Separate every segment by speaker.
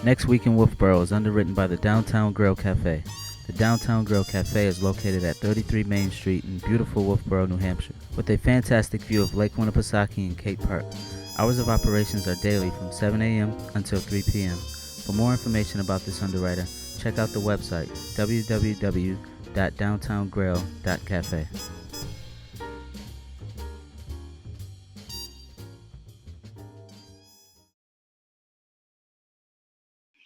Speaker 1: Next Week in Wolfeboro is underwritten by the Downtown Grill Cafe. The Downtown Grill Cafe is located at 33 Main Street in beautiful Wolfeboro, New Hampshire, with a fantastic view of Lake Winnipesaukee and Cape Park. Hours of operations are daily from 7 a.m. until 3 p.m. For more information about this underwriter, check out the website www.downtowngrill.cafe.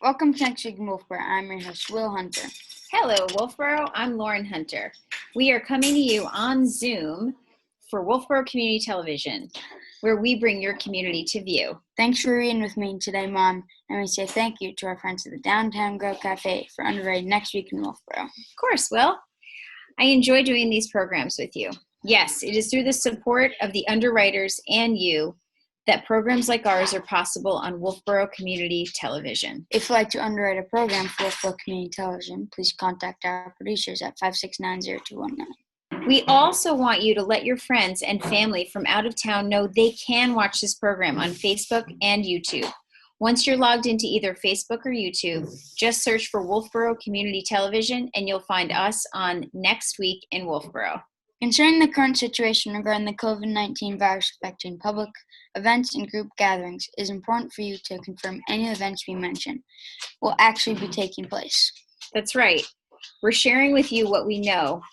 Speaker 2: Welcome to Next Week in Wolfeboro. I'm your host, Will Hunter.
Speaker 3: Hello, Wolfeboro. I'm Lauren Hunter. We are coming to you on Zoom for Wolfeboro Community Television, where we bring your community to view.
Speaker 2: Thanks for reading with me today, Mom. And we say thank you to our friends at the Downtown Grill Cafe for underwriting Next Week in Wolfeboro.
Speaker 3: Of course, Will. I enjoy doing these programs with you. Yes, it is through the support of the underwriters and you that programs like ours are possible on Wolfeboro Community Television.
Speaker 2: If you'd like to underwrite a program for Wolfeboro Community Television, please contact our producers at 569-0219.
Speaker 3: We also want you to let your friends and family from out of town know they can watch this program on Facebook and YouTube. Once you're logged into either Facebook or YouTube, just search for Wolfeboro Community Television and you'll find us on Next Week in Wolfeboro.
Speaker 2: Concerning the current situation regarding the COVID-19 virus affecting public events and group gatherings, it is important for you to confirm any events we mention will actually be taking place.
Speaker 3: That's right. We're sharing with you what we know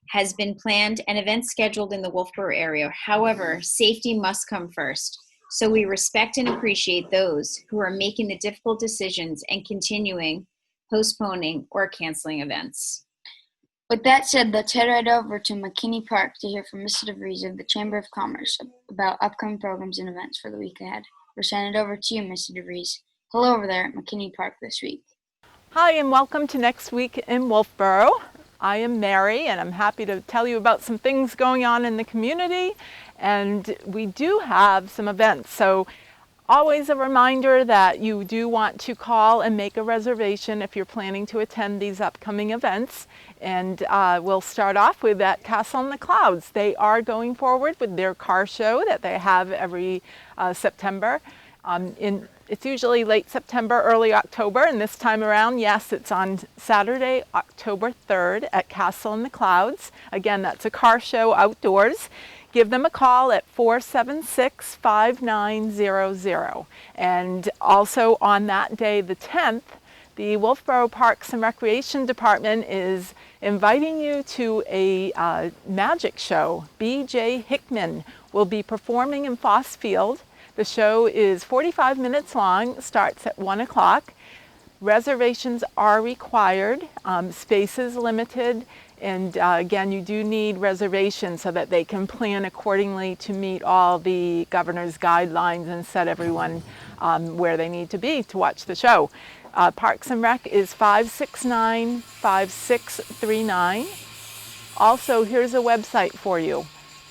Speaker 3: has been planned and events scheduled in the Wolfeboro area. However, safety must come first. So we respect and appreciate those who are making the difficult decisions and continuing, postponing, or canceling events.
Speaker 2: With that said, let's head right over to McKinney Park to hear from Mr. DeVries of the Chamber of Commerce about upcoming programs and events for the week ahead. We're sending it over to you, Mr. DeVries. Hello over there at McKinney Park this week.
Speaker 4: Hi, and welcome to Next Week in Wolfeboro. I am Mary, and I'm happy to tell you about some things going on in the community, and we do have some events. So always a reminder that you do want to call and make a reservation if you're planning to attend these upcoming events. And we'll start off with at Castle in the Clouds. They are going forward with their car show that they have every September. It's usually late September, early October, and this time around, yes, it's on Saturday, October 3rd at Castle in the Clouds. Again, that's a car show outdoors. Give them a call at 476-5900. And also on that day, the 10th, the Wolfeboro Parks and Recreation Department is inviting you to a magic show. B.J. Hickman will be performing in Foss Field. The show is 45 minutes long, starts at 1 o'clock. Reservations are required, spaces limited, and again, you do need reservations so that they can plan accordingly to meet all the governor's guidelines and set everyone where they need to be to watch the show. Parks and Rec is 569-5639. Also, here's a website for you,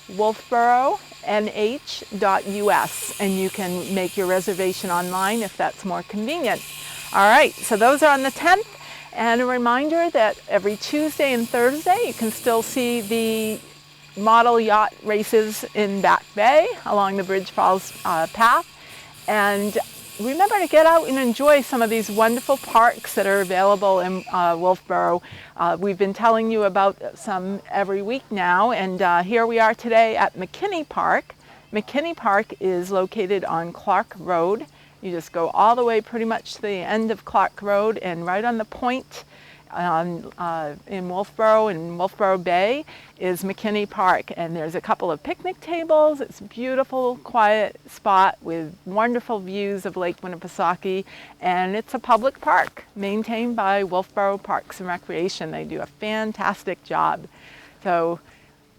Speaker 4: wolfeboronh.us, and you can make your reservation online if that's more convenient. All right, so those are on the 10th, and a reminder that every Tuesday and Thursday you can still see the model yacht races in Back Bay along the Bridge Falls path. And remember to get out and enjoy some of these wonderful parks that are available in Wolfeboro. We've been telling you about some every week now, and here we are today at McKinney Park. McKinney Park is located on Clark Road. You just go all the way pretty much to the end of Clark Road, and right on the point in Wolfeboro, in Wolfeboro Bay, is McKinney Park. And there's a couple of picnic tables. It's a beautiful, quiet spot with wonderful views of Lake Winnipesaukee. And it's a public park maintained by Wolfeboro Parks and Recreation. They do a fantastic job. So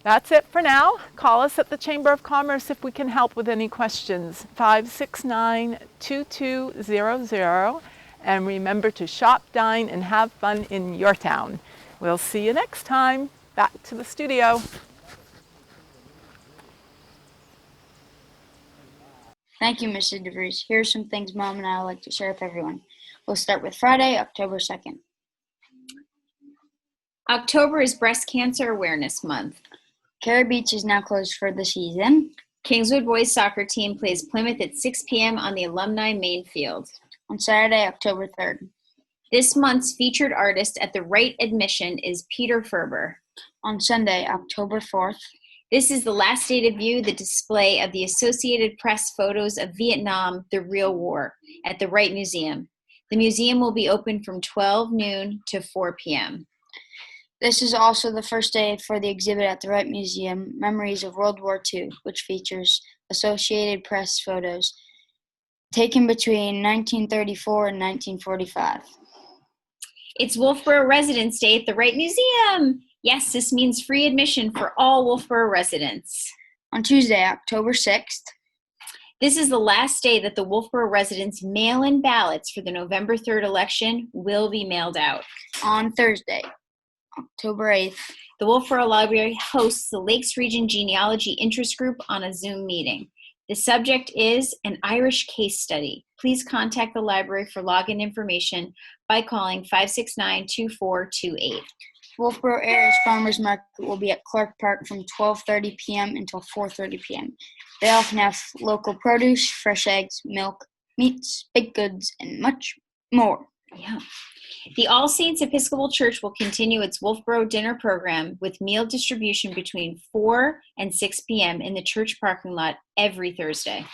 Speaker 4: that's it for now. Call us at the Chamber of Commerce if we can help with any questions. 569-2200. And remember to shop, dine, and have fun in your town. We'll see you next time. Back to the studio.
Speaker 2: Thank you, Mr. DeVries. Here are some things Mom and I would like to share with everyone. We'll start with Friday, October 2nd.
Speaker 3: October is Breast Cancer Awareness Month.
Speaker 2: Cary Beach is now closed for the season.
Speaker 3: Kingswood boys soccer team plays Plymouth at 6 p.m. on the Alumni Main Field.
Speaker 2: On Saturday, October 3rd.
Speaker 3: This month's featured artist at the right admission is Peter Ferber.
Speaker 2: On Sunday, October 4th.
Speaker 3: This is the last day to view the display of the Associated Press photos of Vietnam, the Real War, at the Wright Museum. The museum will be open from 12 noon to 4 p.m.
Speaker 2: This is also the first day for the exhibit at the Wright Museum, Memories of World War II, which features Associated Press photos taken between 1934 and 1945.
Speaker 3: It's Wolfeboro Residents Day at the Wright Museum. Yes, this means free admission for all Wolfeboro residents.
Speaker 2: On Tuesday, October 6th.
Speaker 3: This is the last day that the Wolfeboro residents' mail-in ballots for the November 3rd election will be mailed out.
Speaker 2: On Thursday, October 8th.
Speaker 3: The Wolfeboro Library hosts the Lakes Region Genealogy Interest Group on a Zoom meeting. The subject is an Irish case study. Please contact the library for login information by calling 569-2428.
Speaker 2: Wolfeboro Area's Farmers Market will be at Clark Park from 12:30 p.m. until 4:30 p.m. They often have local produce, fresh eggs, milk, meats, baked goods, and much more.
Speaker 3: Yeah. The All Saints Episcopal Church will continue its Wolfeboro dinner program with meal distribution between 4 and 6 p.m. in the church parking lot every Thursday.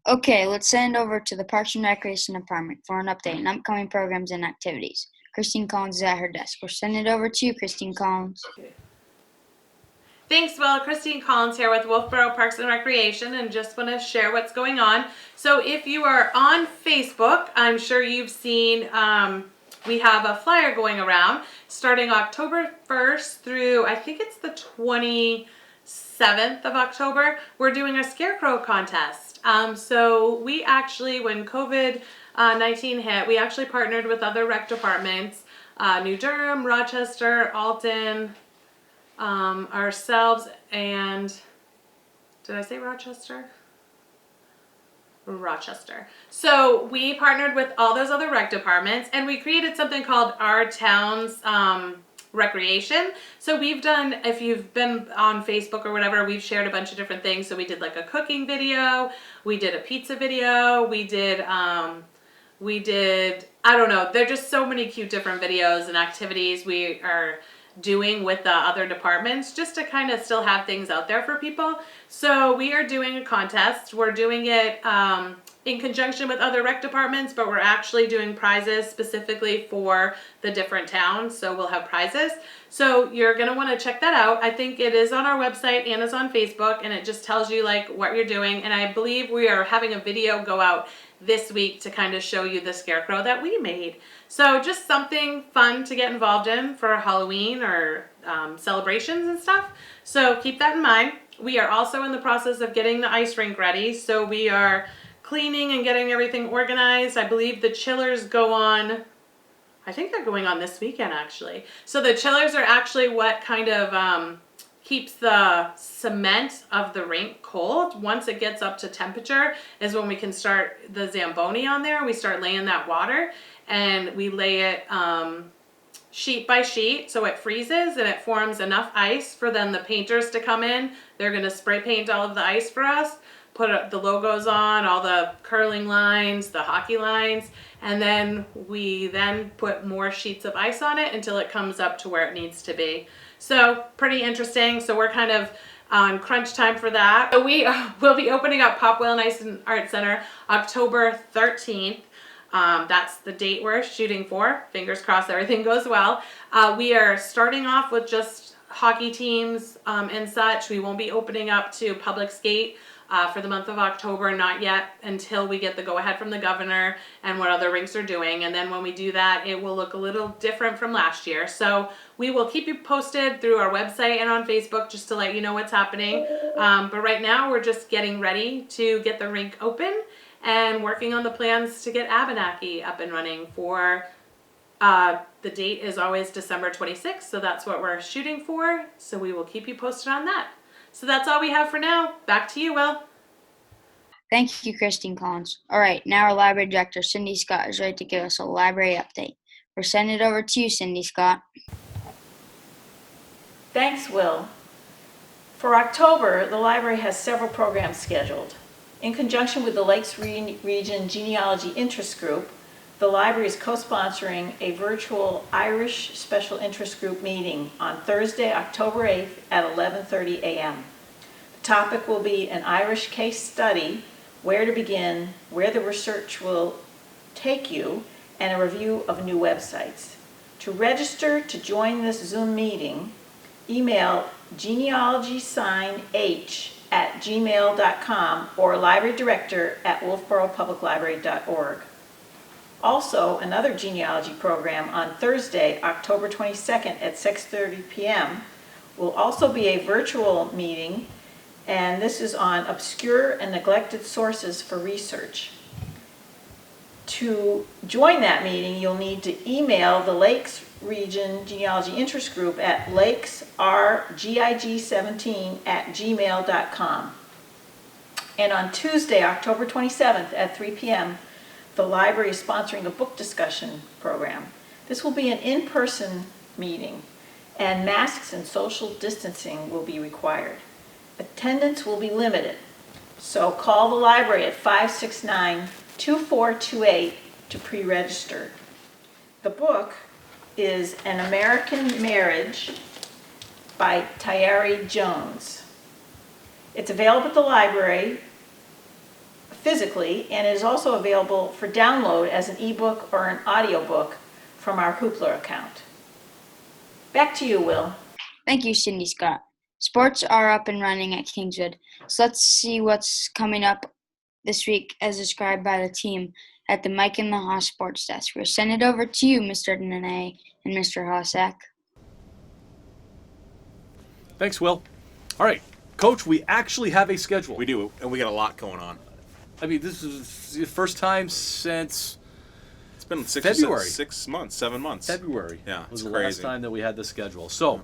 Speaker 2: Okay, let's send over to the Parks and Recreation Department for an update on upcoming programs and activities. Christine Collins is at her desk. We're sending it over to you, Christine Collins.
Speaker 5: Thanks, Will. Christine Collins here with Wolfeboro Parks and Recreation, and just want to share what's going on. So if you are on Facebook, I'm sure you've seen we have a flyer going around starting October 1st through, I think it's the 27th of October. We're doing a scarecrow contest. So we actually, when COVID-19 hit, we actually partnered with other rec departments, New Durham, Rochester, Alton, ourselves, and did I say Rochester? Rochester. So we partnered with all those other rec departments, and we created something called Our Town's Recreation. So we've done, if you've been on Facebook or whatever, we've shared a bunch of different things. So we did like a cooking video, we did a pizza video, we did, I don't know, there are just so many cute different videos and activities we are doing with the other departments just to kind of still have things out there for people. So we are doing a contest. We're doing it in conjunction with other rec departments, but we're actually doing prizes specifically for the different towns. So we'll have prizes. So you're going to want to check that out. I think it is on our website and is on Facebook, and it just tells you like what you're doing. And I believe we are having a video go out this week to kind of show you the scarecrow that we made. So just something fun to get involved in for Halloween or celebrations and stuff. So keep that in mind. We are also in the process of getting the ice rink ready. So we are cleaning and getting everything organized. I believe the chillers go on, I think they're going on this weekend actually. So the chillers are actually what kind of keeps the cement of the rink cold. Once it gets up to temperature is when we can start the Zamboni on there. We start laying that water, and we lay it sheet by sheet so it freezes and it forms enough ice for then the painters to come in. They're going to spray paint all of the ice for us, put the logos on, all the curling lines, the hockey lines, and then we then put more sheets of ice on it until it comes up to where it needs to be. So pretty interesting. So we're kind of on crunch time for that. So we will be opening up Pop Whale and Ice and Art Center October 13th. That's the date we're shooting for. Fingers crossed everything goes well. We are starting off with just hockey teams and such. We won't be opening up to public skate for the month of October, not yet, until we get the go-ahead from the governor and what other rinks are doing. And then when we do that, it will look a little different from last year. So we will keep you posted through our website and on Facebook just to let you know what's happening. But right now we're just getting ready to get the rink open and working on the plans to get Abenaki up and running for, the date is always December 26th, so that's what we're shooting for. So we will keep you posted on that. So that's all we have for now. Back to you, Will.
Speaker 2: Thank you, Christine Collins. All right, now our library director, Cindy Scott, is ready to give us a library update. We're sending it over to you, Cindy Scott.
Speaker 6: Thanks, Will. For October, the library has several programs scheduled. In conjunction with the Lakes Region Genealogy Interest Group, the library is co-sponsoring a virtual Irish Special Interest Group meeting on Thursday, October 8th at 11:30 a.m. The topic will be an Irish case study, where to begin, where the research will take you, and a review of new websites. To register to join this Zoom meeting, email genealogysignh@gmail.com or librarydirector@wolfeboropubliclibrary.org. Also, another genealogy program on Thursday, October 22nd at 6:30 p.m. will also be a virtual meeting, and this is on obscure and neglected sources for research. To join that meeting, you'll need to email the Lakes Region Genealogy Interest Group at lakesrgig17@gmail.com. And on Tuesday, October 27th at 3 p.m., the library is sponsoring a book discussion program. This will be an in-person meeting, and masks and social distancing will be required. Attendance will be limited, so call the library at 569-2428 to pre-register. The book is An American Marriage by Tayari Jones. It's available at the library physically, and it is also available for download as an ebook or an audiobook from our Hoopla account. Back to you, Will.
Speaker 2: Thank you, Cindy Scott. Sports are up and running at Kingswood, so let's see what's coming up this week as described by the team at the Mike and the Haas Sports Desk. We'll send it over to you, Mr. Nene and Mr. Hossack.
Speaker 7: Thanks, Will. All right, Coach, we actually have a schedule.
Speaker 8: We do, and we got a lot going on.
Speaker 7: I mean, this is the first time since
Speaker 8: It's been
Speaker 7: February.
Speaker 8: 6 months, 7 months.
Speaker 7: February.
Speaker 8: Yeah,
Speaker 7: was
Speaker 8: it's
Speaker 7: the
Speaker 8: crazy.
Speaker 7: last time that we had the schedule. So,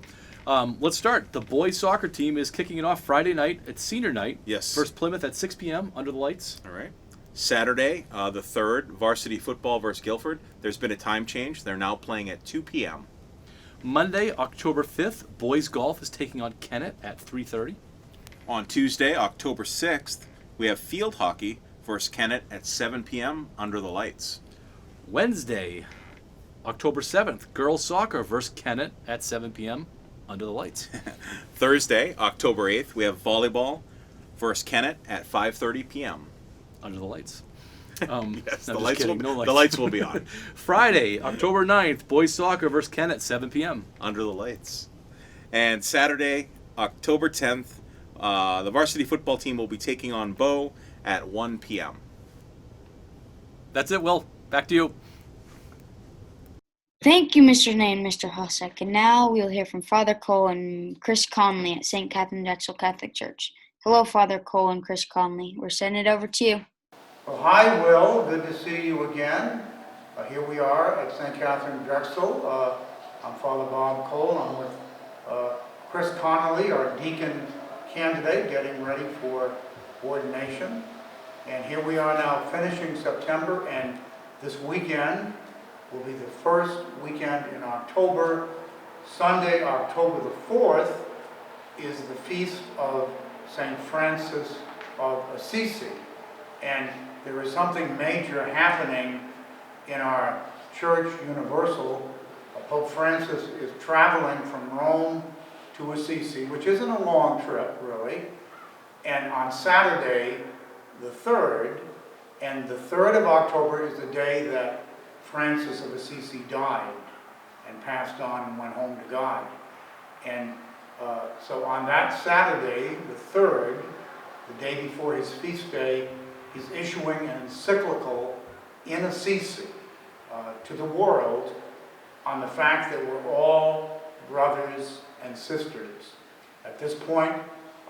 Speaker 7: let's start. The boys soccer team is kicking it off Friday night. It's senior night.
Speaker 8: Yes.
Speaker 7: First Plymouth at 6 p.m. under the lights.
Speaker 8: All right. Saturday, the 3rd, varsity football versus Guilford. There's been a time change. They're now playing at 2 p.m.
Speaker 7: Monday, October 5th, boys golf is taking on Kennett at 3:30.
Speaker 8: On Tuesday, October 6th, we have field hockey versus Kennett at 7 p.m. under the lights.
Speaker 7: Wednesday, October 7th, girls soccer versus Kennett at 7 p.m. under the lights.
Speaker 8: Thursday, October 8th, we have volleyball versus Kennett at 5:30 p.m.
Speaker 7: under the lights.
Speaker 8: Yes,
Speaker 7: no,
Speaker 8: the
Speaker 7: just
Speaker 8: lights,
Speaker 7: kidding, no
Speaker 8: the lights will be on.
Speaker 7: Friday, October 9th, boys soccer versus Kennett, 7 p.m.
Speaker 8: Under the lights. And Saturday, October 10th, the varsity football team will be taking on Bow at 1 p.m.
Speaker 7: That's it, Will. Back to you.
Speaker 2: Thank you, Mr. Nene and Mr. Hossack. And now we'll hear from Father Cole and Chris Conley at St. Katharine Drexel Catholic Church. Hello, Father Cole and Chris Conley. We're sending it over to you.
Speaker 9: Well, hi, Will. Good to see you again. Here we are at St. Katharine Drexel. I'm Father Bob Cole. I'm with Chris Connolly, our deacon candidate, getting ready for ordination. And here we are now finishing September, and this weekend will be the first weekend in October. Sunday, October the 4th, is the feast of St. Francis of Assisi. And there is something major happening in our Church Universal. Pope Francis is traveling from Rome to Assisi, which isn't a long trip, really. And on Saturday, the 3rd, and the 3rd of October is the day that Francis of Assisi died and passed on and went home to God. And so on that Saturday, the 3rd, the day before his feast day, he's issuing an encyclical in Assisi to the world on the fact that we're all brothers and sisters. At this point,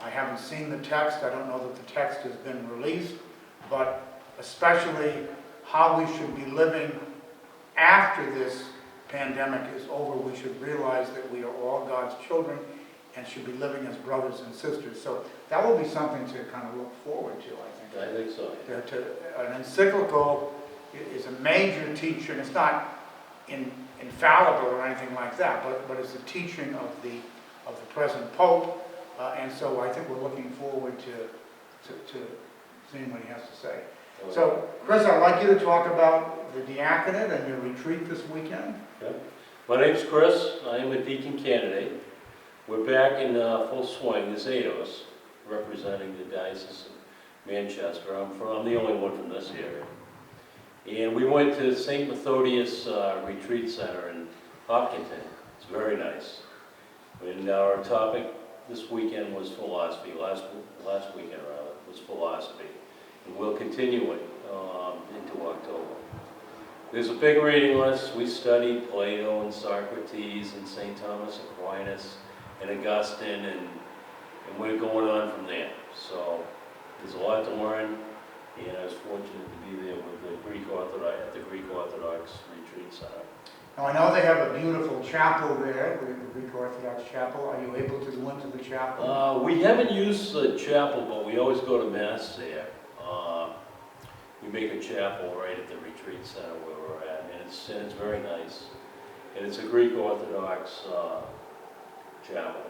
Speaker 9: I haven't seen the text. I don't know that the text has been released, but especially how we should be living after this pandemic is over. We should realize that we are all God's children and should be living as brothers and sisters. So that will be something to kind of look forward to, I think.
Speaker 10: I think so.
Speaker 9: An encyclical is a major teaching. It's not infallible or anything like that, but it's a teaching of the present Pope, and so I think we're looking forward to seeing what he has to say. So, Chris, I'd like you to talk about the diaconate and your retreat this weekend.
Speaker 10: Yep. My name's Chris. I am a deacon candidate. We're back in full swing. There's 8 of us representing the Diocese of Manchester. I'm the only one from this area. And we went to St. Methodius Retreat Center in Hopkinton. It's very nice. And our topic this weekend was philosophy. Last weekend, rather, was philosophy. And we'll continue it into October. There's a big reading list. We studied Plato and Socrates and St. Thomas Aquinas and Augustine, and we're going on from there. So there's a lot to learn, and I was fortunate to be there with the Greek Orthodox Retreat Center.
Speaker 9: Now, I know they have a beautiful chapel there, the Greek Orthodox chapel. Are you able to go into the chapel?
Speaker 10: We haven't used the chapel, but we always go to Mass there. We make a chapel right at the retreat center where we're at, and it's very nice. And it's a Greek Orthodox chapel.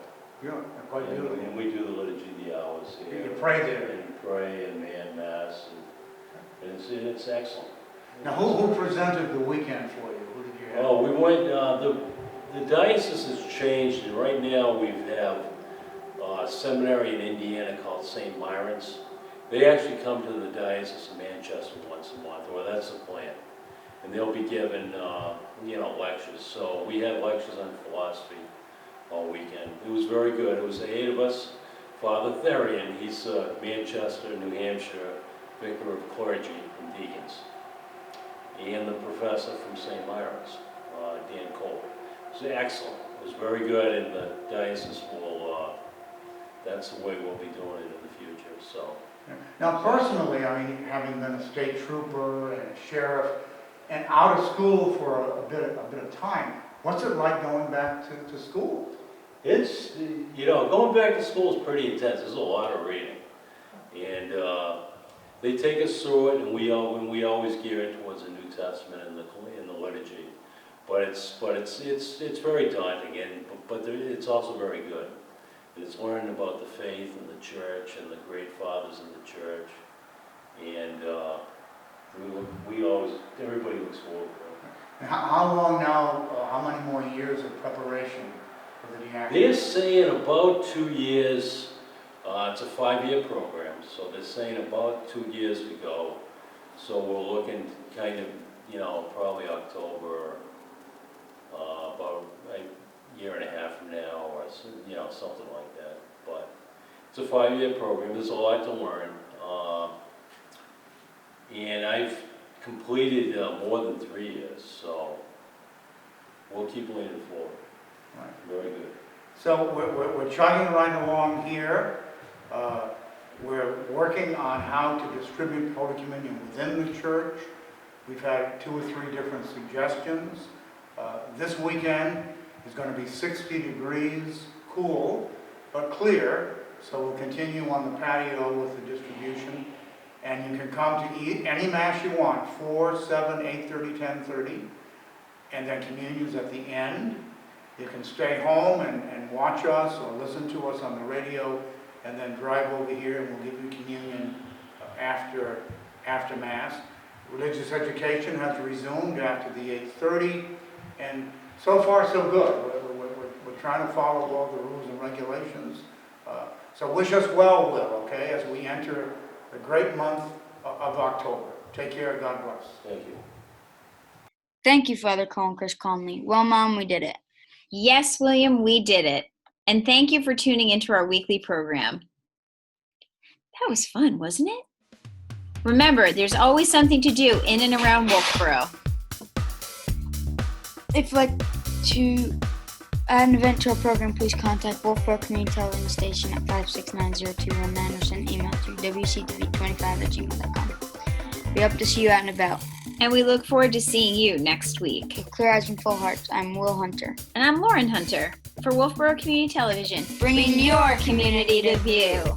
Speaker 9: Yeah, quite beautiful.
Speaker 10: And we do the Liturgy of the Hours here.
Speaker 9: You pray there.
Speaker 10: And pray and Mass, and it's excellent.
Speaker 9: Now, who presented the weekend for you? Who did you have?
Speaker 10: Oh, we went, the diocese has changed, and right now we have a seminary in Indiana called St. Myron's. They actually come to the Diocese of Manchester once a month, or that's the plan. And they'll be given, lectures. So we had lectures on philosophy all weekend. It was very good. It was 8 of us. Father Therian, he's Manchester, New Hampshire, vicar of clergy and deacons. And the professor from St. Myron's, Dan Cole. It was excellent. It was very good, and the diocese will, that's the way we'll be doing it in the future. So.
Speaker 9: Now, personally, I mean, having been a state trooper and a sheriff, and out of school for a bit of time, what's it like going back to school?
Speaker 10: It's, going back to school is pretty intense. There's a lot of reading, and they take us through it, and we always gear it towards the New Testament and the liturgy. But it's very daunting, but it's also very good. It's learning about the faith and the church and the great fathers of the church, and everybody looks forward to it.
Speaker 9: And how long now, how many more years of preparation for the diaconate?
Speaker 10: They're saying about 2 years. It's a 5-year program, so they're saying about 2 years to go. So we're looking kind of, probably October, about a year and a half from now, or something like that. But it's a 5-year program. There's a lot to learn, and I've completed more than 3 years, so we'll keep leaning forward.
Speaker 9: Right.
Speaker 10: Very good.
Speaker 9: So we're chugging right along here. We're working on how to distribute Holy Communion within the church. We've had 2 or 3 different suggestions. This weekend is going to be 60 degrees cool, but clear. So we'll continue on the patio with the distribution. And you can come to eat any Mass you want, 4, 7, 8:30, 10:30. And then communion's at the end. You can stay home and watch us or listen to us on the radio, and then drive over here and we'll give you communion after Mass. Religious education has resumed after the 8:30, and so far so good. We're trying to follow all the rules and regulations. So wish us well, Will, okay, as we enter the great month of October. Take care, God bless.
Speaker 10: Thank you.
Speaker 2: Thank you, Father Cole and Chris Conley. Well, Mom, we did it.
Speaker 3: Yes, William, we did it. And thank you for tuning into our weekly program. That was fun, wasn't it? Remember, there's always something to do in and around Wolfeboro.
Speaker 2: If you'd like to add an event to our program, please contact Wolfeboro Community Television Station at 569-0219 or send an email to wctv25@gmail.com. We hope to see you out and about.
Speaker 3: And we look forward to seeing you next week.
Speaker 2: With clear eyes and full hearts, I'm Will Hunter.
Speaker 3: And I'm Lauren Hunter for Wolfeboro Community Television, bringing your community to view.